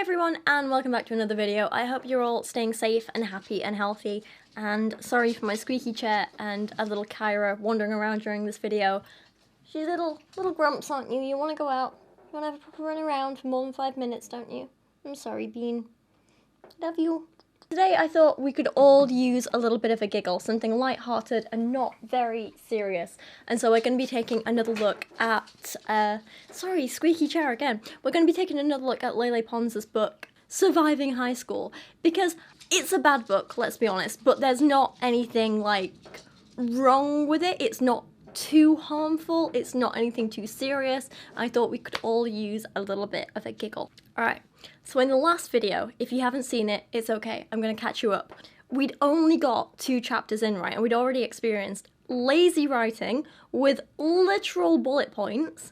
everyone and welcome back to another video. I hope you're all staying safe and happy and healthy, and sorry for my squeaky chair and a little Kyra wandering around during this video. She's little grumps, aren't you? You want to go out? You want to have a proper run around for more than 5 minutes, don't you? I'm sorry, Bean. Love you. Today I thought we could all use a little bit of a giggle, something light-hearted and not very serious. And so we're going to be taking another look at, sorry, squeaky chair again. We're going to be taking another look at Lele Pons' book, Surviving High School, because it's a bad book, let's be honest, but there's not anything, like, wrong with it. It's not too harmful, it's not anything too serious. I thought we could all use a little bit of a giggle. Alright, so in the last video, if you haven't seen it, it's okay, I'm gonna catch you up. We'd only got 2 chapters in, right, and we'd already experienced lazy writing with literal bullet points,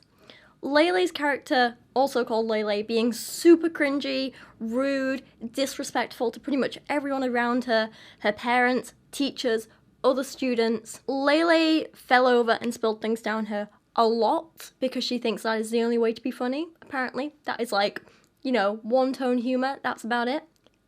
Lele's character, also called Lele, being super cringy, rude, disrespectful to pretty much everyone around her, her parents, teachers, other students. Lele fell over and spilled things down her a lot because she thinks that is the only way to be funny, apparently. That is like, you know, one-tone humour, that's about it.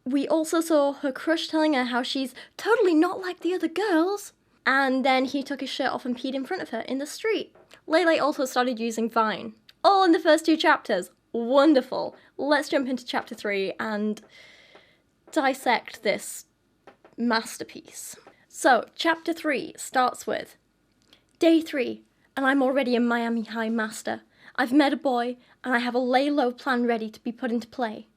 We also saw her crush telling her how she's totally not like the other girls, and then he took his shirt off and peed in front of her in the street. Lele also started using Vine. All in the first 2 chapters. Wonderful. Let's jump into chapter 3 and dissect this masterpiece. So, chapter 3 starts with, Day 3, and I'm already a Miami High master. I've met a boy, and I have a lay-low plan ready to be put into play.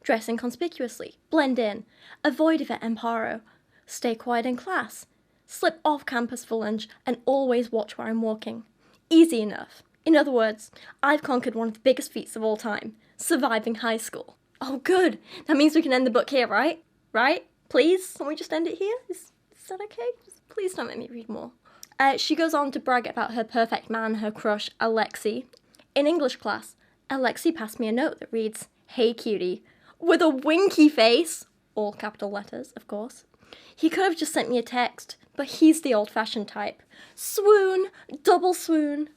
Dress inconspicuously, blend in, avoid it at Emparo, stay quiet in class, slip off campus for lunch, and always watch where I'm walking. Easy enough. In other words, I've conquered one of the biggest feats of all time, surviving high school. Oh good, that means we can end the book here, right? Right? Please? Can we just end it here? Is that okay? Just please don't make me read more. She goes on to brag about her perfect man, her crush, Alexi. In English class, Alexi passed me a note that reads, "Hey cutie," with a winky face, all capital letters, of course. He could have just sent me a text, but he's the old-fashioned type. Swoon, double swoon.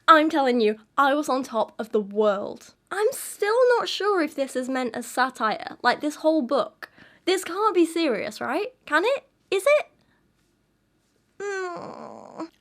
I'm telling you, I was on top of the world. I'm still not sure if this is meant as satire, like this whole book. This can't be serious, right? Can it? Is it?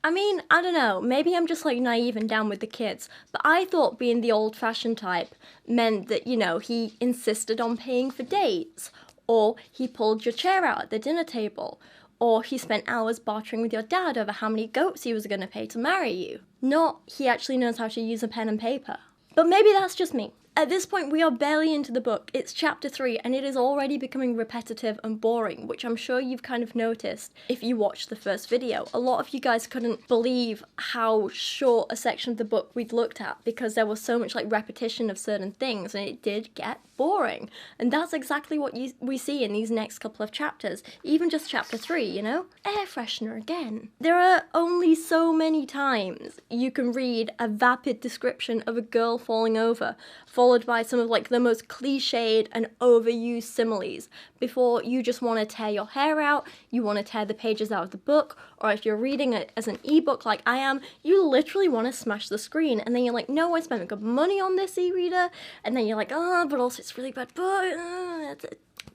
I mean, I don't know, maybe I'm just like naive and down with the kids, but I thought being the old-fashioned type meant that, you know, he insisted on paying for dates, or he pulled your chair out at the dinner table, or he spent hours bartering with your dad over how many goats he was going to pay to marry you. Not he actually knows how to use a pen and paper. But maybe that's just me. At this point, we are barely into the book. It's chapter 3, and it is already becoming repetitive and boring, which I'm sure you've kind of noticed if you watched the first video. A lot of you guys couldn't believe how short a section of the book we'd looked at because there was so much like repetition of certain things, and it did get boring. And that's exactly what we see in these next couple of chapters, even just chapter 3, you know? Air freshener again. There are only so many times you can read a vapid description of a girl falling over, followed by some of like the most cliched and overused similes before you just want to tear your hair out, you want to tear the pages out of the book, or if you're reading it as an ebook like I am, you literally want to smash the screen, and then you're like, no, I spent good money on this e-reader, and then you're like, oh, but also it's really bad book. It's a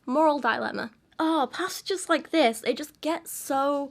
moral dilemma. Oh, passages like this, they just get so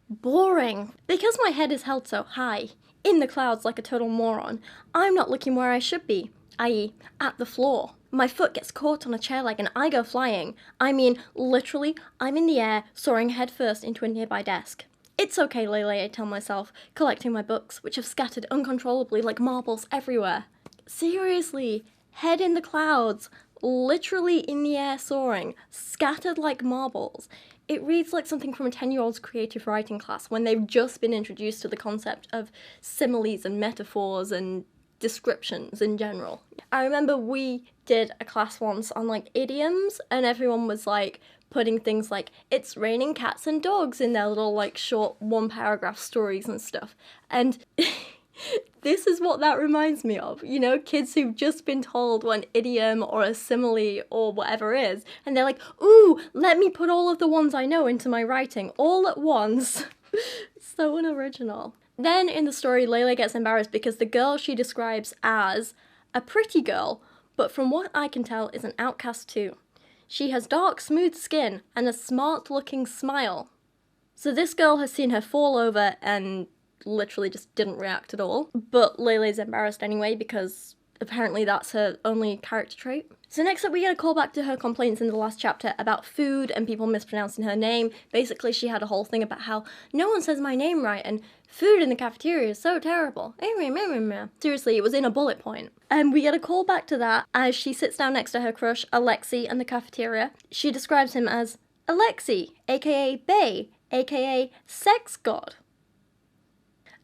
boring. Because my head is held so high, in the clouds like a total moron, I'm not looking where I should be, i.e. at the floor. My foot gets caught on a chair leg and I go flying. I mean, literally, I'm in the air, soaring headfirst into a nearby desk. It's okay, Lele, I tell myself, collecting my books, which have scattered uncontrollably like marbles everywhere. Seriously, head in the clouds, literally in the air soaring, scattered like marbles. It reads like something from a 10-year-old's creative writing class when they've just been introduced to the concept of similes and metaphors and descriptions in general. I remember we did a class once on like idioms, and everyone was like putting things like "it's raining cats and dogs" in their little like short 1-paragraph stories and stuff, and this is what that reminds me of, you know, kids who've just been told what an idiom or a simile or whatever is, and they're like, ooh, let me put all of the ones I know into my writing all at once. So unoriginal. Then in the story, Lele gets embarrassed because the girl she describes as a pretty girl but from what I can tell is an outcast too. She has dark, smooth skin and a smart-looking smile. So this girl has seen her fall over and literally just didn't react at all. But Lele's embarrassed anyway because apparently that's her only character trait. So next up we get a callback to her complaints in the last chapter about food and people mispronouncing her name. Basically she had a whole thing about how no one says my name right and food in the cafeteria is so terrible. Seriously, it was in a bullet point. And we get a callback to that as she sits down next to her crush, Alexei, in the cafeteria. She describes him as Alexei, aka Bay, aka Sex God.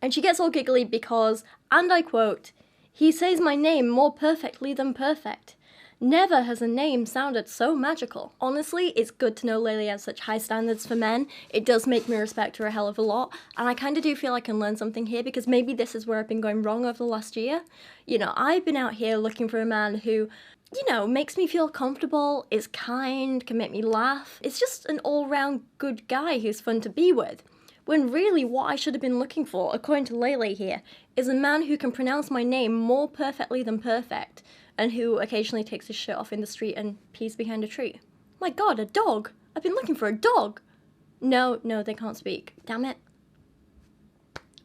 And she gets all giggly because, and I quote, "He says my name more perfectly than perfect. Never has a name sounded so magical." Honestly, it's good to know Lele has such high standards for men. It does make me respect her a hell of a lot, and I kind of do feel I can learn something here because maybe this is where I've been going wrong over the last year. You know, I've been out here looking for a man who, you know, makes me feel comfortable, is kind, can make me laugh. It's just an all-round good guy who's fun to be with. When really what I should have been looking for, according to Lele here, is a man who can pronounce my name more perfectly than perfect, and who occasionally takes his shirt off in the street and pees behind a tree. My god, a dog! I've been looking for a dog! No, they can't speak. Damn it.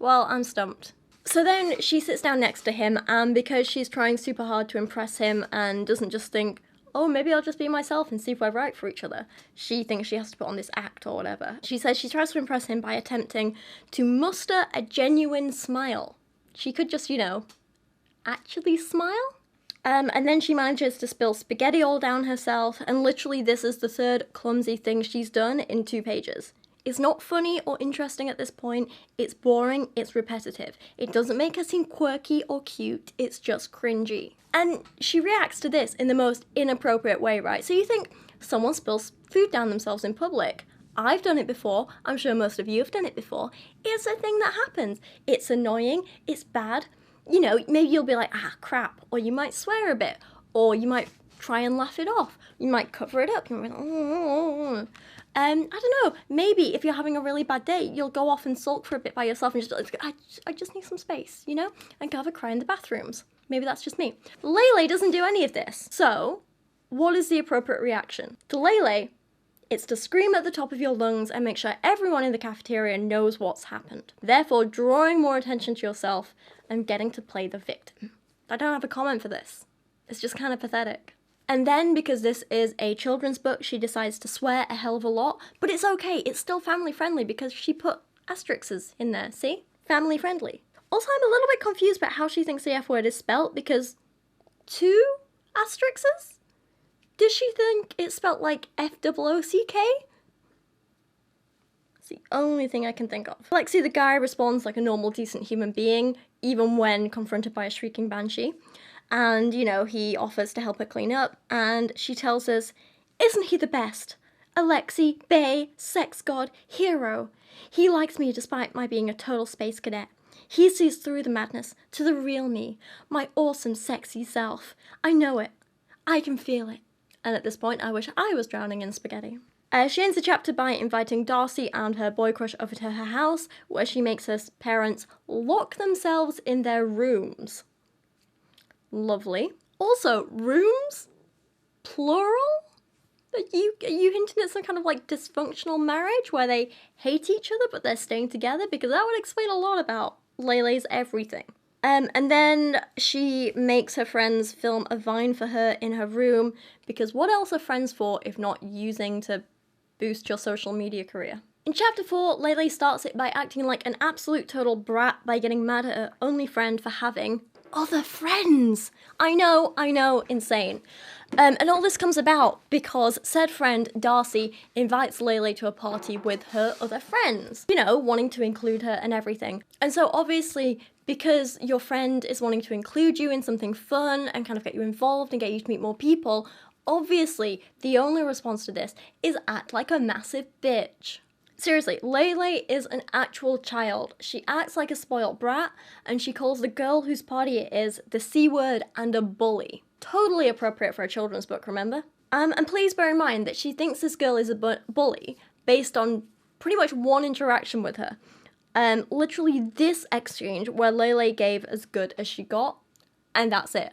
Well, I'm stumped. So then she sits down next to him, and because she's trying super hard to impress him and doesn't just think, oh, maybe I'll just be myself and see if we're right for each other, she thinks she has to put on this act or whatever. She says she tries to impress him by attempting to muster a genuine smile. She could just, you know, actually smile? And then she manages to spill spaghetti all down herself, and literally this is the third clumsy thing she's done in 2 pages. It's not funny or interesting at this point, it's boring, it's repetitive. It doesn't make her seem quirky or cute, it's just cringy. And she reacts to this in the most inappropriate way, right? So you think, someone spills food down themselves in public. I've done it before, I'm sure most of you have done it before. It's a thing that happens. It's annoying, it's bad. You know, maybe you'll be like, ah, crap, or you might swear a bit, or you might try and laugh it off. You might cover it up. You might be like, oh. I don't know, maybe if you're having a really bad day, you'll go off and sulk for a bit by yourself and just like, I just need some space, you know? And go have a cry in the bathrooms. Maybe that's just me. Lele doesn't do any of this. So, what is the appropriate reaction? To Lele, it's to scream at the top of your lungs and make sure everyone in the cafeteria knows what's happened. Therefore, drawing more attention to yourself and getting to play the victim. I don't have a comment for this. It's just kind of pathetic. And then, because this is a children's book, she decides to swear a hell of a lot, but it's okay, it's still family friendly because she put asterisks in there, see? Family friendly. Also, I'm a little bit confused about how she thinks the F word is spelt, because 2 asterisks? Does she think it's spelt like F-O-O-C-K? It's the only thing I can think of. Alexei the guy responds like a normal, decent human being, even when confronted by a shrieking banshee. And, you know, he offers to help her clean up, and she tells us, isn't he the best? Alexei, bae, sex god, hero. He likes me despite my being a total space cadet. He sees through the madness to the real me, my awesome, sexy self. I know it. I can feel it. And at this point, I wish I was drowning in spaghetti. She ends the chapter by inviting Darcy and her boy crush over to her house, where she makes her parents lock themselves in their rooms. Lovely. Also, rooms? Plural? Are you hinting at some kind of like dysfunctional marriage where they hate each other but they're staying together? Because that would explain a lot about Lele's everything. And then she makes her friends film a Vine for her in her room, because what else are friends for if not using to boost your social media career? In chapter 4, Lele starts it by acting like an absolute total brat by getting mad at her only friend for having other friends. I know, insane. And all this comes about because said friend, Darcy, invites Lele to a party with her other friends. You know, wanting to include her and everything. And so obviously, because your friend is wanting to include you in something fun and kind of get you involved and get you to meet more people, obviously, the only response to this is act like a massive bitch. Seriously, Lele is an actual child. She acts like a spoiled brat, and she calls the girl whose party it is the C word and a bully. Totally appropriate for a children's book, remember? And please bear in mind that she thinks this girl is a bully based on pretty much one interaction with her. Literally this exchange where Lele gave as good as she got, and that's it.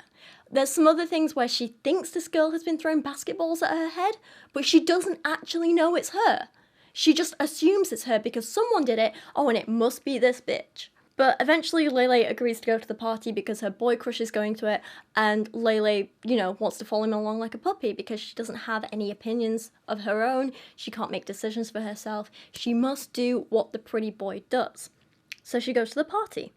There's some other things where she thinks this girl has been throwing basketballs at her head, but she doesn't actually know it's her. She just assumes it's her because someone did it. Oh, and it must be this bitch. But eventually Lele agrees to go to the party because her boy crush is going to it, and Lele, wants to follow him along like a puppy because she doesn't have any opinions of her own. She can't make decisions for herself. She must do what the pretty boy does. So she goes to the party.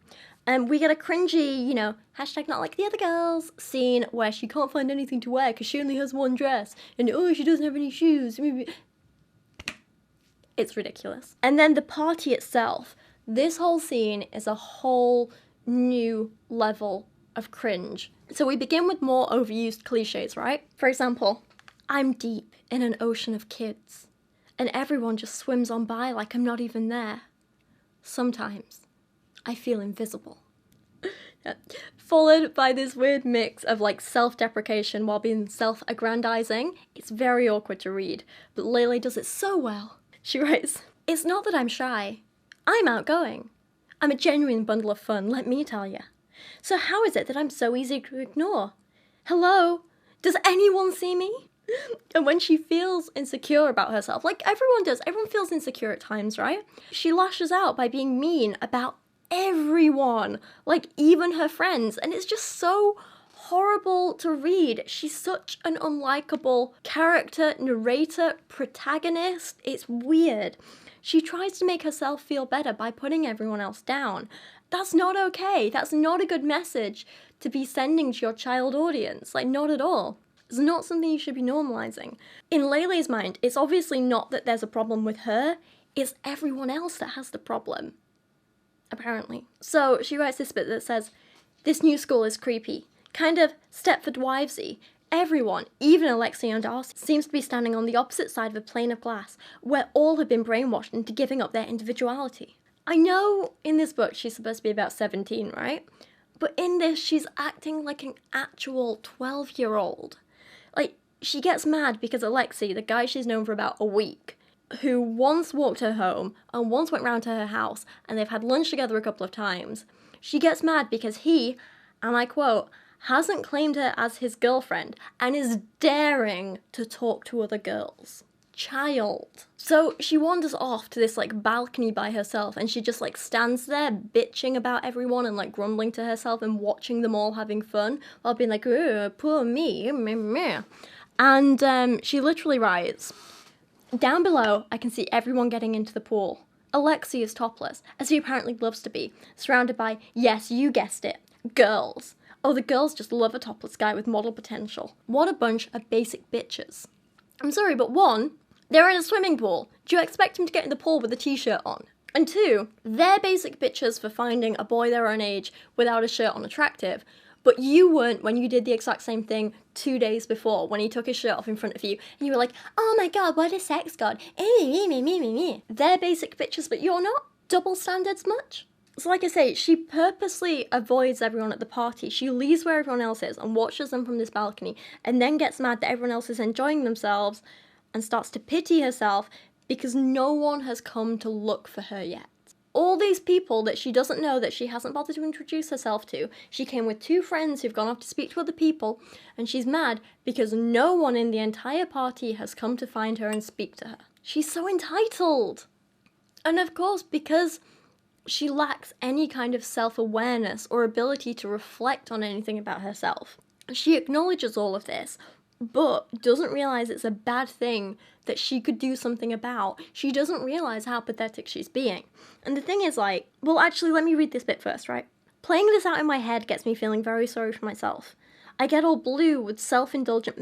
And we get a cringy, hashtag not like the other girls scene where she can't find anything to wear because she only has one dress. And she doesn't have any shoes. It's ridiculous. And then the party itself. This whole scene is a whole new level of cringe. So we begin with more overused cliches, right? For example, I'm deep in an ocean of kids, and everyone just swims on by like I'm not even there. Sometimes I feel invisible. Followed by this weird mix of self-deprecation while being self-aggrandizing. It's very awkward to read, but Lele does it so well. She writes, "It's not that I'm shy. I'm outgoing. I'm a genuine bundle of fun, let me tell you. So how is it that I'm so easy to ignore? Hello? Does anyone see me?" And when she feels insecure about herself, like everyone does, everyone feels insecure at times, right? She lashes out by being mean about everyone, even her friends, and it's just so horrible to read. She's such an unlikable character, narrator, protagonist. It's weird. She tries to make herself feel better by putting everyone else down. That's not okay. That's not a good message to be sending to your child audience. Not at all. It's not something you should be normalizing. In Lele's mind, it's obviously not that there's a problem with her, it's everyone else that has the problem. Apparently. So she writes this bit that says, "This new school is creepy. Kind of Stepford Wivesy. Everyone, even Alexei and Darcy, seems to be standing on the opposite side of a plane of glass, where all have been brainwashed into giving up their individuality." I know in this book she's supposed to be about 17, right? But in this, she's acting like an actual 12-year-old. She gets mad because Alexei, the guy she's known for about a week, who once walked her home and once went round to her house, and they've had lunch together a couple of times, she gets mad because he, and I quote, hasn't claimed her as his girlfriend and is daring to talk to other girls. Child. So she wanders off to this balcony by herself, and she just stands there bitching about everyone and grumbling to herself and watching them all having fun while being "Oh, poor me, meh, meh." And she literally writes, "Down below I can see everyone getting into the pool. Alexei is topless, as he apparently loves to be, surrounded by, yes, you guessed it, girls. Oh, the girls just love a topless guy with model potential. What a bunch of basic bitches. I'm sorry, but one, they're in a swimming pool. Do you expect him to get in the pool with a t-shirt on? And two, they're basic bitches for finding a boy their own age without a shirt on attractive, but you weren't when you did the exact same thing 2 days before when he took his shirt off in front of you and you were like, oh my god, what a sex god. They're basic bitches, but you're not? Double standards much?" So like I say, she purposely avoids everyone at the party. She leaves where everyone else is and watches them from this balcony, and then gets mad that everyone else is enjoying themselves and starts to pity herself because no one has come to look for her yet. All these people that she doesn't know, that she hasn't bothered to introduce herself to, she came with 2 friends who've gone off to speak to other people, and she's mad because no one in the entire party has come to find her and speak to her. She's so entitled! And of course, because she lacks any kind of self-awareness or ability to reflect on anything about herself, she acknowledges all of this, but doesn't realise it's a bad thing that she could do something about. She doesn't realise how pathetic she's being. And the thing is well, actually, let me read this bit first, right? "Playing this out in my head gets me feeling very sorry for myself. I get all blue with self-indulgent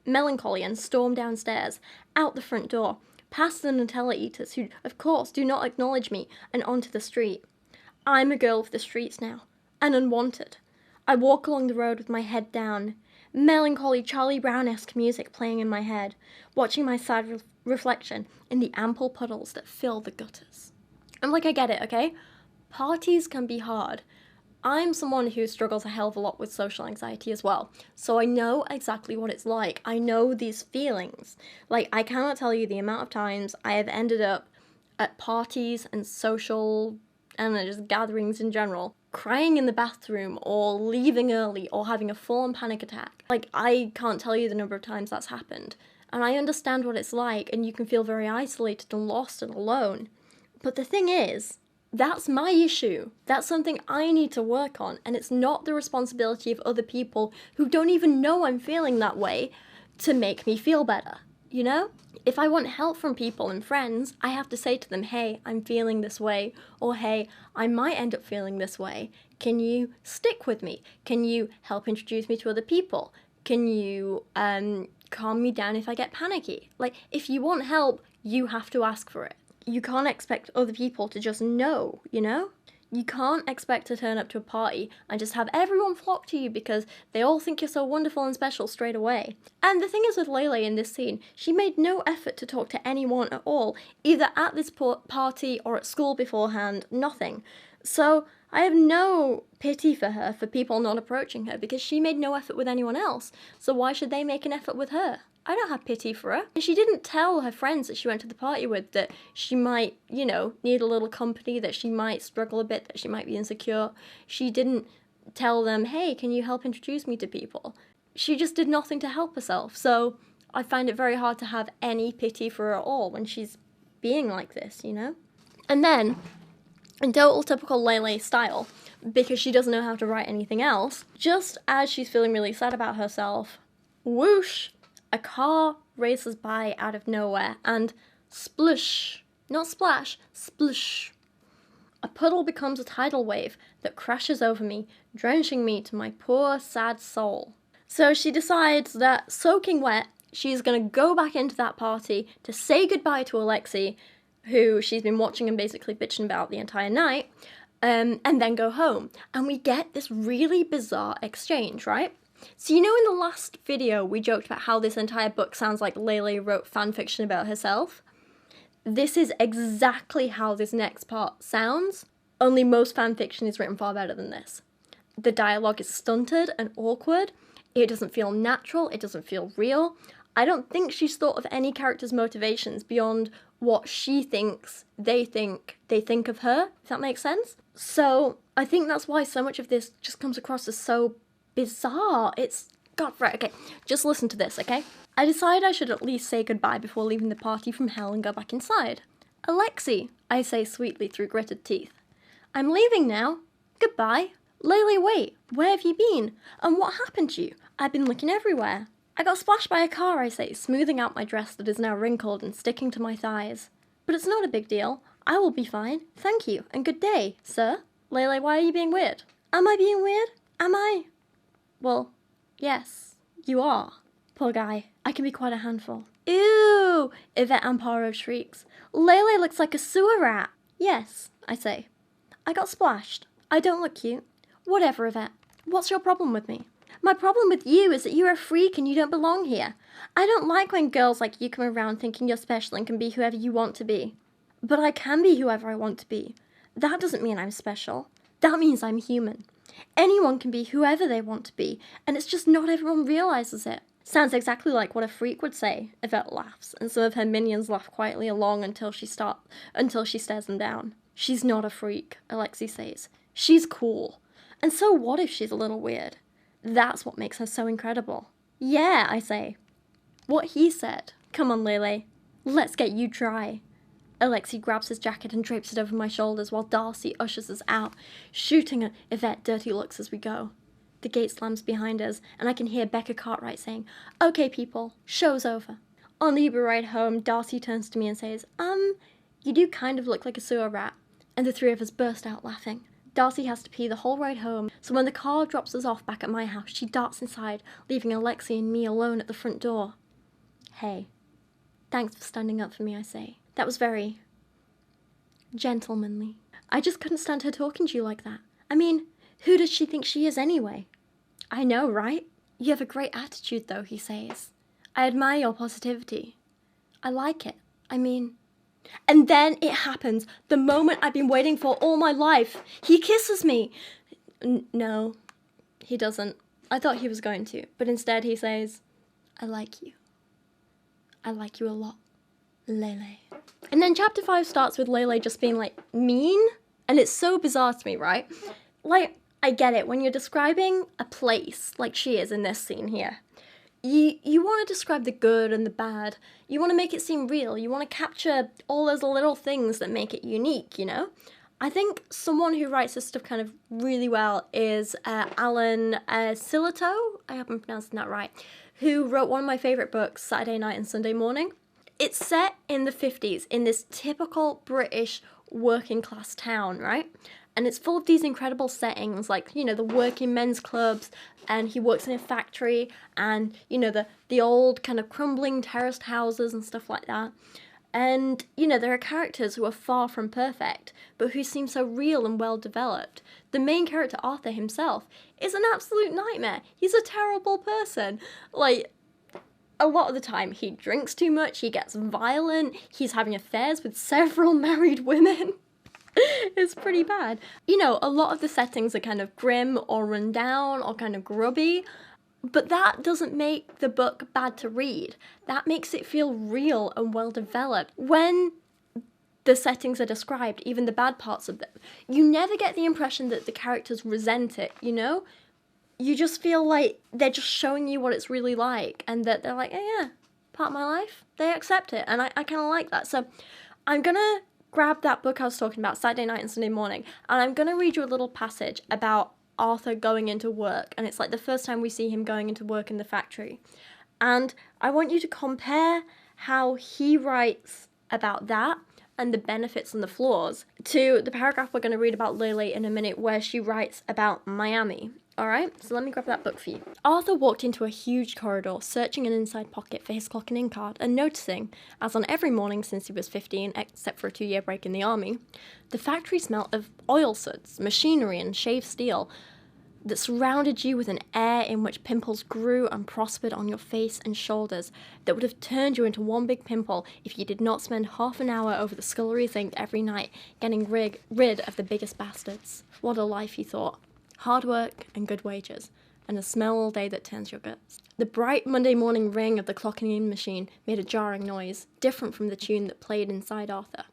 melancholy and storm downstairs, out the front door, past the Nutella eaters who, of course, do not acknowledge me, and onto the street. I'm a girl of the streets now, and unwanted. I walk along the road with my head down, melancholy Charlie Brown-esque music playing in my head, watching my sad reflection in the ample puddles that fill the gutters." And I get it, okay? Parties can be hard. I'm someone who struggles a hell of a lot with social anxiety as well, so I know exactly what it's like. I know these feelings. I cannot tell you the amount of times I have ended up at parties and social, just gatherings in general, crying in the bathroom or leaving early or having a full-on panic attack. Like, I can't tell you the number of times that's happened. And I understand what it's like, and you can feel very isolated and lost and alone. But the thing is, that's my issue. That's something I need to work on, and it's not the responsibility of other people who don't even know I'm feeling that way to make me feel better, you know? If I want help from people and friends, I have to say to them, hey, I'm feeling this way, or hey, I might end up feeling this way. Can you stick with me? Can you help introduce me to other people? Can you calm me down if I get panicky? Like, if you want help, you have to ask for it. You can't expect other people to just know, you know? You can't expect to turn up to a party and just have everyone flock to you because they all think you're so wonderful and special straight away. And the thing is with Lele in this scene, she made no effort to talk to anyone at all, either at this party or at school beforehand, nothing. So I have no pity for her for people not approaching her because she made no effort with anyone else, so why should they make an effort with her? I don't have pity for her. And she didn't tell her friends that she went to the party with that she might, you know, need a little company, that she might struggle a bit, that she might be insecure. She didn't tell them, hey, can you help introduce me to people? She just did nothing to help herself. So I find it very hard to have any pity for her at all when she's being like this, you know? And then, in total typical Lele style, because she doesn't know how to write anything else, just as she's feeling really sad about herself, whoosh, a car races by out of nowhere and splush, not splash, splush. A puddle becomes a tidal wave that crashes over me, drenching me to my poor, sad soul. So she decides that, soaking wet, she's going to go back into that party to say goodbye to Alexi, who she's been watching and basically bitching about the entire night, and then go home. And we get this really bizarre exchange, right? So you know in the last video we joked about how this entire book sounds like Lele wrote fanfiction about herself? This is exactly how this next part sounds, only most fanfiction is written far better than this. The dialogue is stunted and awkward, it doesn't feel natural, it doesn't feel real. I don't think she's thought of any character's motivations beyond what she thinks they think of her, if that makes sense. So I think that's why so much of this just comes across as so bizarre. It's, God, right, okay, just listen to this, okay? I decide I should at least say goodbye before leaving the party from hell and go back inside. Alexi, I say sweetly through gritted teeth. I'm leaving now. Goodbye. Lele, wait, where have you been? And what happened to you? I've been looking everywhere. I got splashed by a car, I say, smoothing out my dress that is now wrinkled and sticking to my thighs. But it's not a big deal. I will be fine. Thank you, and good day, sir. Lele, why are you being weird? Am I being weird? Am I? Well, yes, you are. Poor guy, I can be quite a handful. Ew, Yvette Amparo shrieks. Lele looks like a sewer rat. Yes, I say. I got splashed. I don't look cute. Whatever, Yvette. What's your problem with me? My problem with you is that you're a freak and you don't belong here. I don't like when girls like you come around thinking you're special and can be whoever you want to be. But I can be whoever I want to be. That doesn't mean I'm special. That means I'm human. Anyone can be whoever they want to be, and it's just not everyone realizes it. Sounds exactly like what a freak would say, Yvette laughs, and some of her minions laugh quietly along until she stares them down. She's not a freak, Alexi says. She's cool. And so what if she's a little weird? That's what makes her so incredible. Yeah, I say. What he said. Come on, Lele. Let's get you dry. Alexi grabs his jacket and drapes it over my shoulders while Darcy ushers us out, shooting at Yvette dirty looks as we go. The gate slams behind us, and I can hear Becca Cartwright saying, "Okay, people, show's over." On the Uber ride home, Darcy turns to me and says, you do kind of look like a sewer rat. And the three of us burst out laughing. Darcy has to pee the whole ride home, so when the car drops us off back at my house, she darts inside, leaving Alexi and me alone at the front door. Hey, thanks for standing up for me, I say. That was very gentlemanly. I just couldn't stand her talking to you like that. I mean, who does she think she is anyway? I know, right? You have a great attitude, though, he says. I admire your positivity. I like it. I mean... And then it happens, the moment I've been waiting for all my life. He kisses me. No, he doesn't. I thought he was going to, but instead he says, I like you. I like you a lot, Lele. And then chapter 5 starts with Lele just being like mean, and it's so bizarre to me, right? like, I get it, when you're describing a place, like she is in this scene here, you want to describe the good and the bad. You want to make it seem real. You want to capture all those little things that make it unique, you know? I think someone who writes this stuff kind of really well is Alan Silito, I hope I'm pronouncing that right, who wrote one of my favourite books, Saturday Night and Sunday Morning. It's set in the 50s in this typical British working class town, right? And it's full of these incredible settings, like, you know, the working men's clubs, and he works in a factory, and, you know, the old kind of crumbling terraced houses and stuff like that. And, you know, there are characters who are far from perfect, but who seem so real and well developed. The main character, Arthur himself, is an absolute nightmare. He's a terrible person. Like, a lot of the time, he drinks too much, he gets violent, he's having affairs with several married women. It's pretty bad. You know, a lot of the settings are kind of grim or run down or kind of grubby, but that doesn't make the book bad to read. That makes it feel real and well developed. When the settings are described, even the bad parts of them, you never get the impression that the characters resent it, you know? You just feel like they're just showing you what it's really like, and that they're like, oh yeah, part of my life. They accept it, and I kind of like that. So I'm gonna grab that book I was talking about, Saturday Night and Sunday Morning, and I'm gonna read you a little passage about Arthur going into work, and it's like the first time we see him going into work in the factory. And I want you to compare how he writes about that and the benefits and the flaws to the paragraph we're going to read about Lele in a minute, where she writes about Miami. Alright, so let me grab that book for you. Arthur walked into a huge corridor, searching an inside pocket for his clock and in card, and noticing, as on every morning since he was 15, except for a 2-year break in the army, the factory smelt of oil suds, machinery, and shaved steel that surrounded you with an air in which pimples grew and prospered on your face and shoulders that would have turned you into one big pimple if you did not spend half an hour over the scullery sink every night getting rid of the biggest bastards. What a life, he thought. Hard work and good wages, and a smell all day that turns your guts. The bright Monday morning ring of the clocking in machine made a jarring noise, different from the tune that played inside Arthur.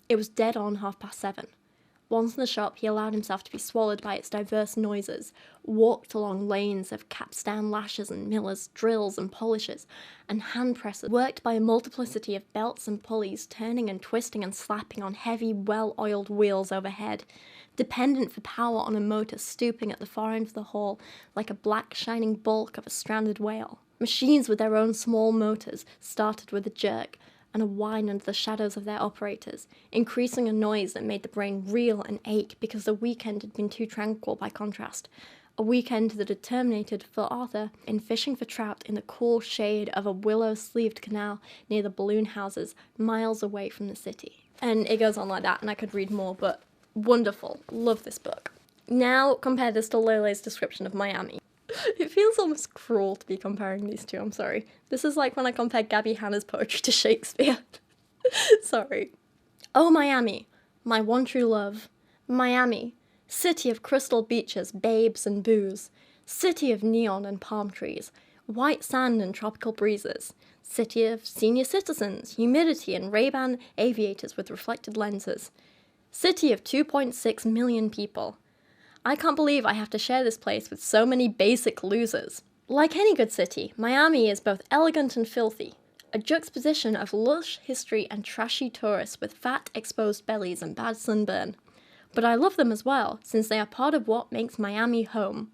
It was dead on 7:30. Once in the shop, he allowed himself to be swallowed by its diverse noises, walked along lanes of capstan lashes and millers, drills and polishers, and hand presses, worked by a multiplicity of belts and pulleys, turning and twisting and slapping on heavy, well-oiled wheels overhead, dependent for power on a motor stooping at the far end of the hall like a black shining bulk of a stranded whale. Machines with their own small motors started with a jerk and a whine under the shadows of their operators, increasing a noise that made the brain reel and ache because the weekend had been too tranquil by contrast. A weekend that had terminated for Arthur in fishing for trout in the cool shade of a willow-sleeved canal near the balloon houses miles away from the city. And it goes on like that, and I could read more, but wonderful. Love this book. Now compare this to Lele's description of Miami. It feels almost cruel to be comparing these two, I'm sorry. This is like when I compare Gabby Hanna's poetry to Shakespeare. Sorry. Oh, Miami, my one true love. Miami, city of crystal beaches, babes and booze. City of neon and palm trees. White sand and tropical breezes. City of senior citizens, humidity and Ray-Ban aviators with reflected lenses. City of 2.6 million people. I can't believe I have to share this place with so many basic losers. Like any good city, Miami is both elegant and filthy, a juxtaposition of lush history and trashy tourists with fat, exposed bellies and bad sunburn. But I love them as well, since they are part of what makes Miami home.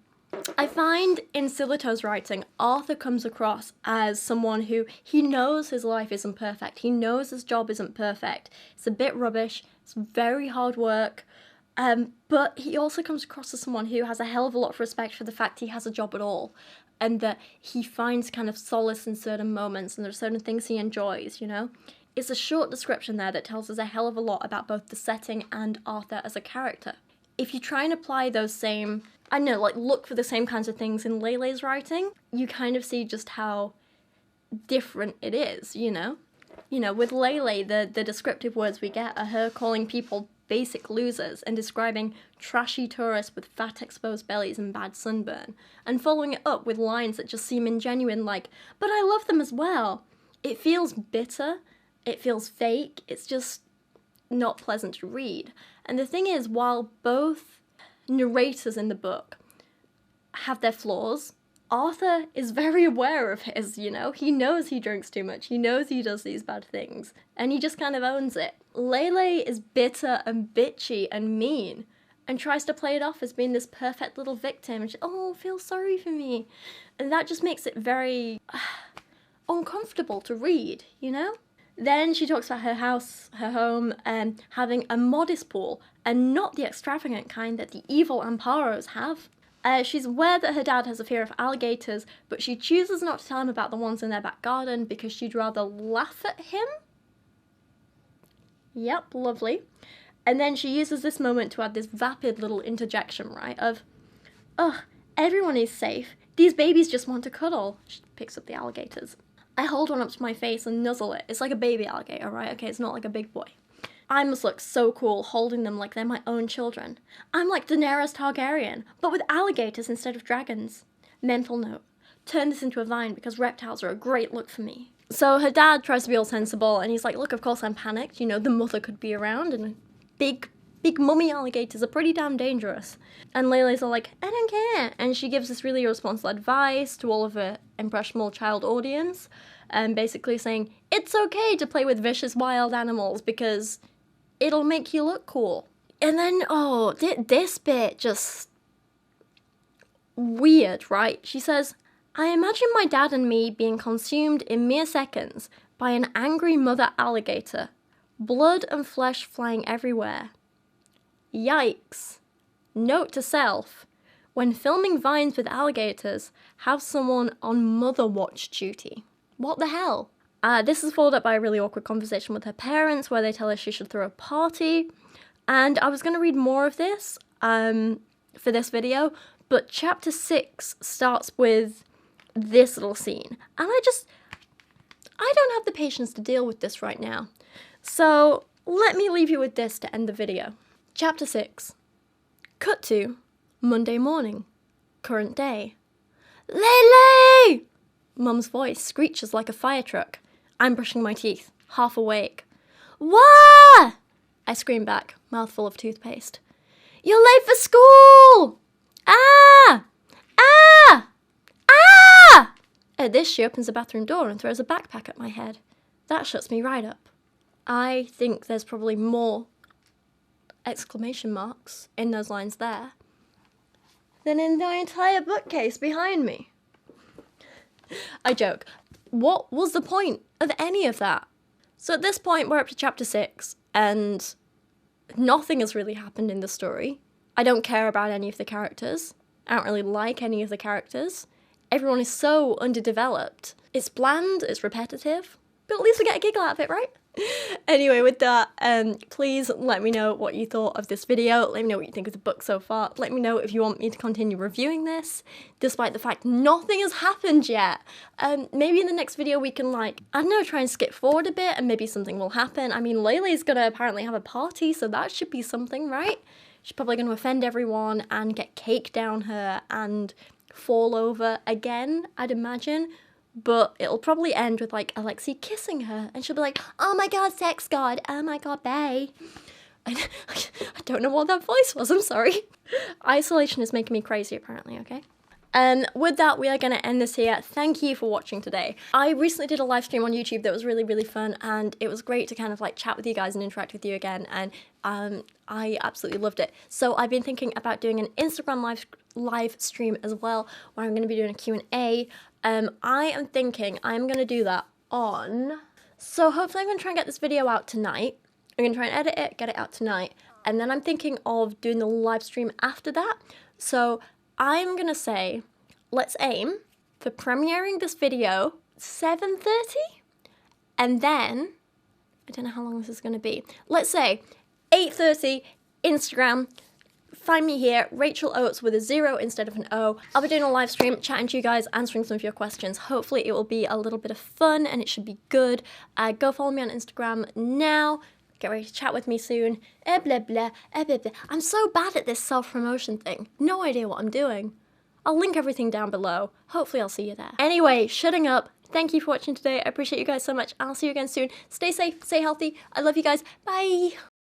I find in Silito's writing, Arthur comes across as someone who, he knows his life isn't perfect, he knows his job isn't perfect, it's a bit rubbish, it's very hard work, but he also comes across as someone who has a hell of a lot of respect for the fact he has a job at all, and that he finds kind of solace in certain moments, and there are certain things he enjoys, you know? It's a short description there that tells us a hell of a lot about both the setting and Arthur as a character. If you try and apply those same, I don't know, like look for the same kinds of things in Lele's writing, you kind of see just how different it is, you know? You know, with Lele, the descriptive words we get are her calling people basic losers and describing trashy tourists with fat exposed bellies and bad sunburn, and following it up with lines that just seem ingenuine like, but I love them as well. It feels bitter, it feels fake, it's just not pleasant to read. And the thing is, while both narrators in the book have their flaws. Arthur is very aware of his, you know? He knows he drinks too much. He knows he does these bad things. And he just kind of owns it. Lele is bitter and bitchy and mean and tries to play it off as being this perfect little victim. And she, oh, feel sorry for me. And that just makes it very uncomfortable to read, you know? Then she talks about her house, her home, and having a modest pool, and not the extravagant kind that the evil Amparos have. She's aware that her dad has a fear of alligators, but she chooses not to tell him about the ones in their back garden because she'd rather laugh at him. Yep, lovely. And then she uses this moment to add this vapid little interjection, right, of, ugh, everyone is safe. These babies just want to cuddle. She picks up the alligators. I hold one up to my face and nuzzle it. It's like a baby alligator, right? Okay, it's not like a big boy. I must look so cool holding them like they're my own children. I'm like Daenerys Targaryen, but with alligators instead of dragons. Mental note, turn this into a vine because reptiles are a great look for me. So her dad tries to be all sensible and he's like, look, of course I'm panicked. You know, the mother could be around and big mummy alligators are pretty damn dangerous. And Lele's all like, I don't care. And she gives this really irresponsible advice to all of her impressionable child audience. Basically saying, it's okay to play with vicious wild animals because it'll make you look cool. And then, oh, this bit just weird, right? She says, I imagine my dad and me being consumed in mere seconds by an angry mother alligator. Blood and flesh flying everywhere. Yikes. Note to self, when filming vines with alligators, have someone on mother watch duty. What the hell? This is followed up by a really awkward conversation with her parents where they tell her she should throw a party. And I was going to read more of this for this video, but chapter 6 starts with this little scene. And I don't have the patience to deal with this right now. So let me leave you with this to end the video. Chapter 6. Cut to Monday morning. Current day. Lele! Mum's voice screeches like a fire truck. I'm brushing my teeth, half awake. Wah! I scream back, mouthful of toothpaste. You're late for school! Ah! Ah! Ah! At this, she opens the bathroom door and throws a backpack at my head. That shuts me right up. I think there's probably more exclamation marks in those lines there than in the entire bookcase behind me. I joke. What was the point of any of that? So at this point, we're up to chapter 6, and nothing has really happened in the story. I don't care about any of the characters. I don't really like any of the characters. Everyone is so underdeveloped. It's bland, it's repetitive, but at least we get a giggle out of it, right? Anyway, with that, please let me know what you thought of this video. Let me know what you think of the book so far. Let me know if you want me to continue reviewing this, despite the fact nothing has happened yet. Maybe in the next video we can, like, I don't know, try and skip forward a bit and maybe something will happen. I mean, Lele's gonna apparently have a party, so that should be something, right? She's probably gonna offend everyone and get cake down her and fall over again, I'd imagine. But it'll probably end with, like, Alexei kissing her, and she'll be like, oh my god, sex god, oh my god, bae. I don't know what that voice was, I'm sorry. Isolation is making me crazy, apparently, okay? And with that, we are going to end this here. Thank you for watching today. I recently did a live stream on YouTube that was really, really fun, and it was great to kind of, like, chat with you guys and interact with you again, and I absolutely loved it. So I've been thinking about doing an Instagram live stream as well, where I'm going to be doing a Q&A. I am thinking I'm going to do that on... So hopefully I'm going to try and get this video out tonight. I'm going to try and edit it, get it out tonight. And then I'm thinking of doing the live stream after that. So I'm going to say, let's aim for premiering this video 7:30. And then, I don't know how long this is going to be. Let's say 8:30, Instagram. Find me here, Rachel Oates with a 0 instead of an O. I'll be doing a live stream, chatting to you guys, answering some of your questions. Hopefully it will be a little bit of fun and it should be good. Go follow me on Instagram now. Get ready to chat with me soon. Blah, blah, blah, blah. I'm so bad at this self-promotion thing. No idea what I'm doing. I'll link everything down below. Hopefully I'll see you there. Anyway, shutting up. Thank you for watching today. I appreciate you guys so much. I'll see you again soon. Stay safe, stay healthy. I love you guys. Bye.